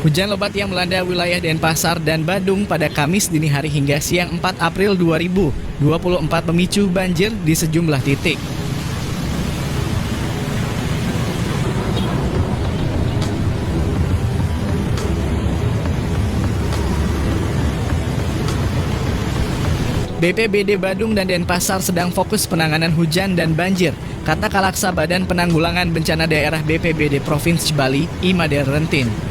Hujan lebat yang melanda wilayah Denpasar dan Badung pada Kamis dini hari hingga siang 4 April 2024 memicu banjir di sejumlah titik. BPBD Badung dan Denpasar sedang fokus penanganan hujan dan banjir, kata Kalaksa Badan Penanggulangan Bencana Daerah BPBD Provinsi Bali, Imade Rentin.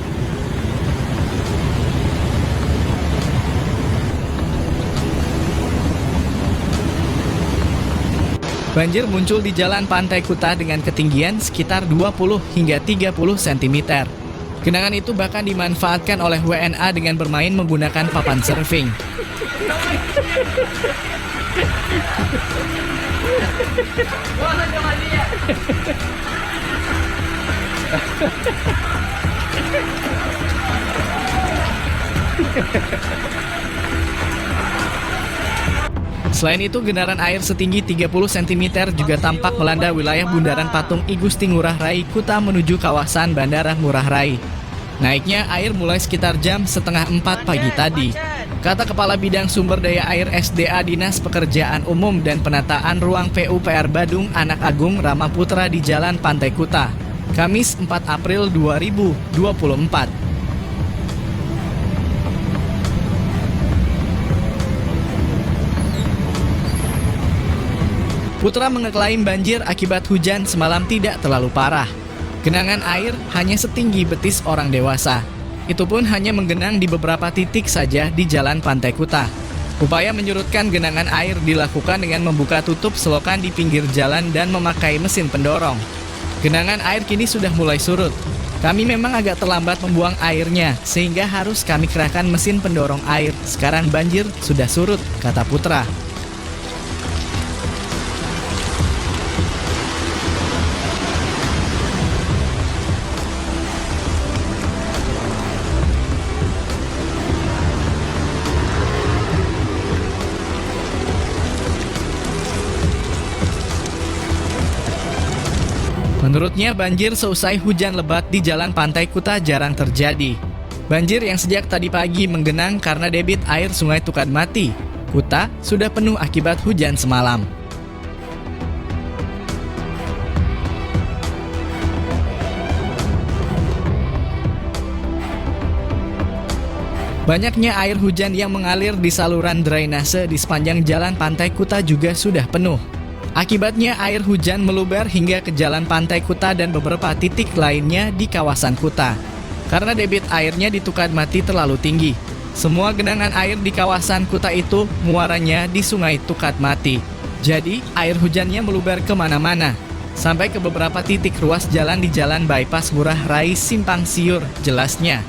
Banjir muncul di Jalan Pantai Kuta dengan ketinggian sekitar 20 hingga 30 cm. Genangan itu bahkan dimanfaatkan oleh WNA dengan bermain menggunakan papan surfing. Selain itu, genangan air setinggi 30 cm juga tampak melanda wilayah Bundaran Patung I Gusti Ngurah Rai Kuta menuju kawasan Bandara Ngurah Rai. Naiknya air mulai sekitar jam setengah 4 pagi tadi. Kata Kepala Bidang Sumber Daya Air SDA Dinas Pekerjaan Umum dan Penataan Ruang PUPR Badung Anak Agung Ramaputra di Jalan Pantai Kuta, Kamis 4 April 2024. Putra mengeklaim banjir akibat hujan semalam tidak terlalu parah. Genangan air hanya setinggi betis orang dewasa. Itu pun hanya menggenang di beberapa titik saja di Jalan Pantai Kuta. Upaya menyurutkan genangan air dilakukan dengan membuka tutup selokan di pinggir jalan dan memakai mesin pendorong. Genangan air kini sudah mulai surut. Kami memang agak terlambat membuang airnya, sehingga harus kami kerahkan mesin pendorong air. Sekarang banjir sudah surut, kata Putra. Menurutnya, banjir seusai hujan lebat di Jalan Pantai Kuta jarang terjadi. Banjir yang sejak tadi pagi menggenang karena debit air Sungai Tukadmati, Kuta, sudah penuh akibat hujan semalam. Banyaknya air hujan yang mengalir di saluran drainase di sepanjang Jalan Pantai Kuta juga sudah penuh. Akibatnya air hujan meluber hingga ke Jalan Pantai Kuta dan beberapa titik lainnya di kawasan Kuta. Karena debit airnya di Tukadmati terlalu tinggi. Semua genangan air di kawasan Kuta itu muaranya di Sungai Tukadmati. Jadi air hujannya meluber kemana-mana. Sampai ke beberapa titik ruas jalan di Jalan Bypass Ngurah Rai Simpang Siur, jelasnya.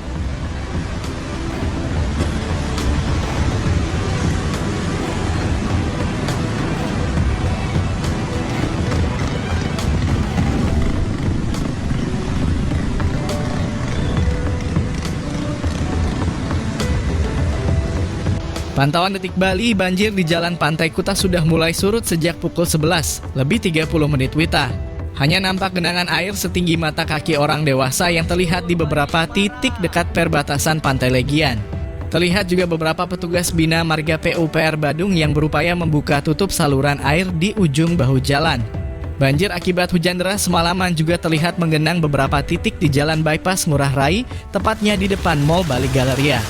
Pantauan Detik Bali, banjir di Jalan Pantai Kuta sudah mulai surut sejak pukul 11, lebih 30 menit WITA. Hanya nampak genangan air setinggi mata kaki orang dewasa yang terlihat di beberapa titik dekat perbatasan Pantai Legian. Terlihat juga beberapa petugas Bina Marga PUPR Badung yang berupaya membuka tutup saluran air di ujung bahu jalan. Banjir akibat hujan deras semalaman juga terlihat menggenang beberapa titik di Jalan Bypass Ngurah Rai, tepatnya di depan Mall Bali Galleria.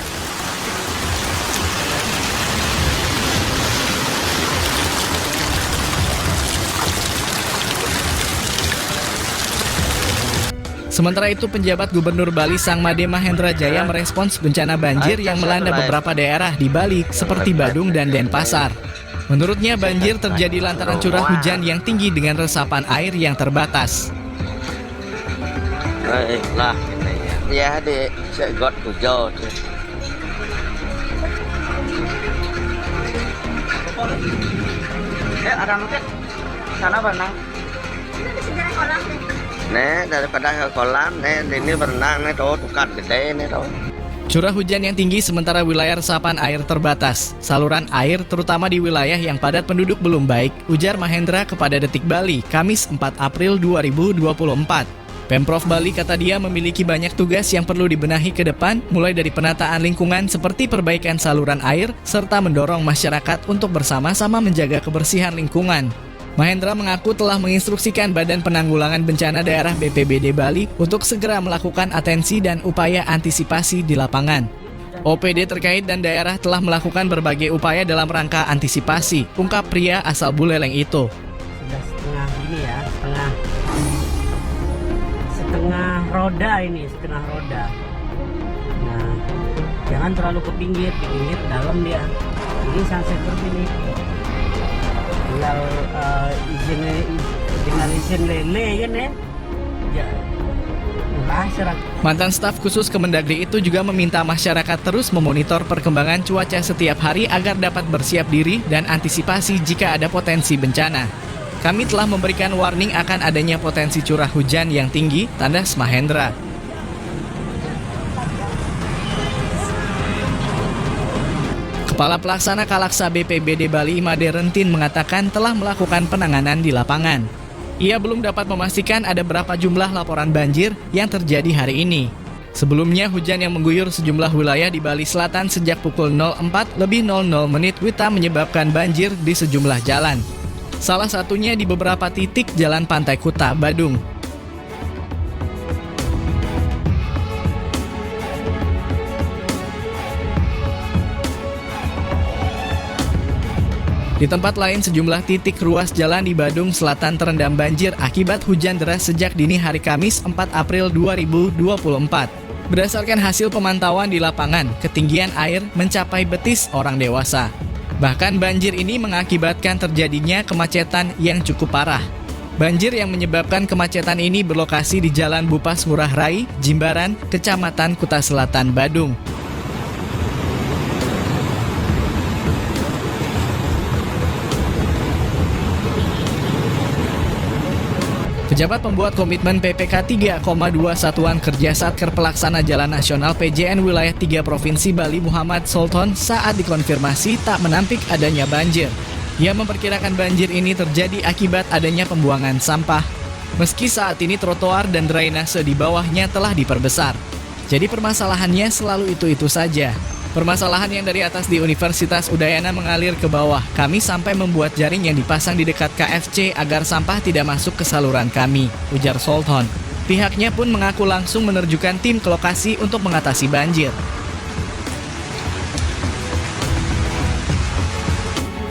Sementara itu, penjabat Gubernur Bali Sang Made Mahendra Jaya merespons bencana banjir yang melanda beberapa daerah di Bali seperti Badung dan Denpasar. Menurutnya, banjir terjadi lantaran curah hujan yang tinggi dengan resapan air yang terbatas. Daripada ke kolam, ini berenang, tukat gede, Curah hujan yang tinggi sementara wilayah resapan air terbatas. Saluran air terutama di wilayah yang padat penduduk belum baik, ujar Mahendra kepada Detik Bali, Kamis 4 April 2024. Pemprov Bali kata dia memiliki banyak tugas yang perlu dibenahi ke depan, mulai dari penataan lingkungan seperti perbaikan saluran air, serta mendorong masyarakat untuk bersama-sama menjaga kebersihan lingkungan. Mahendra mengaku telah menginstruksikan Badan Penanggulangan Bencana Daerah BPBD Bali untuk segera melakukan atensi dan upaya antisipasi di lapangan. OPD terkait dan daerah telah melakukan berbagai upaya dalam rangka antisipasi, ungkap pria asal Buleleng itu. Sudah setengah ini ya, setengah roda ini, setengah roda. Nah, jangan terlalu ke pinggir dalam dia. Ini sunset seperti ini. Tinggal izin lele kan ya. Ya. Mantan staf khusus Kemendagri itu juga meminta masyarakat terus memonitor perkembangan cuaca setiap hari agar dapat bersiap diri dan antisipasi jika ada potensi bencana. Kami telah memberikan warning akan adanya potensi curah hujan yang tinggi, tandas Mahendra. Kepala Pelaksana Kalaksa BPBD Bali Imade Rentin mengatakan telah melakukan penanganan di lapangan. Ia belum dapat memastikan ada berapa jumlah laporan banjir yang terjadi hari ini. Sebelumnya, hujan yang mengguyur sejumlah wilayah di Bali Selatan sejak pukul 04.00 WITA menyebabkan banjir di sejumlah jalan. Salah satunya di beberapa titik jalan Pantai Kuta, Badung. Di tempat lain, sejumlah titik ruas jalan di Badung Selatan terendam banjir akibat hujan deras sejak dini hari Kamis 4 April 2024. Berdasarkan hasil pemantauan di lapangan, ketinggian air mencapai betis orang dewasa. Bahkan banjir ini mengakibatkan terjadinya kemacetan yang cukup parah. Banjir yang menyebabkan kemacetan ini berlokasi di Jalan Bupas Ngurah Rai, Jimbaran, Kecamatan Kuta Selatan, Badung. Pejabat pembuat komitmen PPK 3,2 Satuan Kerja Satker Pelaksana Jalan Nasional PJN Wilayah 3 Provinsi Bali Muhammad Sultan saat dikonfirmasi tak menampik adanya banjir. Ia memperkirakan banjir ini terjadi akibat adanya pembuangan sampah. Meski saat ini trotoar dan drainase di bawahnya telah diperbesar. Jadi permasalahannya selalu itu-itu saja. Permasalahan yang dari atas di Universitas Udayana mengalir ke bawah. Kami sampai membuat jaring yang dipasang di dekat KFC agar sampah tidak masuk ke saluran kami, ujar Sultan. Pihaknya pun mengaku langsung menerjukan tim ke lokasi untuk mengatasi banjir.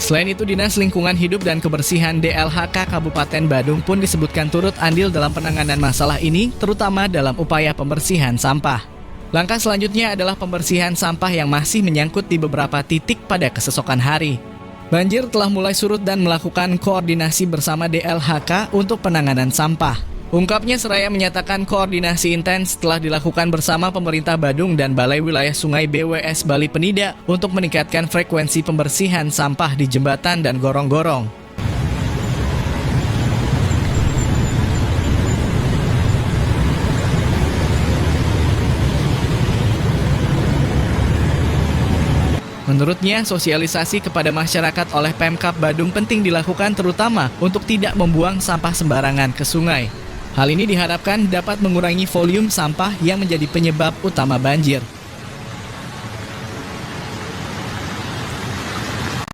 Selain itu, Dinas Lingkungan Hidup dan Kebersihan DLHK Kabupaten Badung pun disebutkan turut andil dalam penanganan masalah ini, terutama dalam upaya pembersihan sampah. Langkah selanjutnya adalah pembersihan sampah yang masih menyangkut di beberapa titik pada keesokan hari. Banjir telah mulai surut dan melakukan koordinasi bersama DLHK untuk penanganan sampah. Ungkapnya seraya menyatakan koordinasi intens telah dilakukan bersama pemerintah Badung dan Balai Wilayah Sungai BWS Bali Penida untuk meningkatkan frekuensi pembersihan sampah di jembatan dan gorong-gorong. Menurutnya, sosialisasi kepada masyarakat oleh Pemkab Badung penting dilakukan terutama untuk tidak membuang sampah sembarangan ke sungai. Hal ini diharapkan dapat mengurangi volume sampah yang menjadi penyebab utama banjir.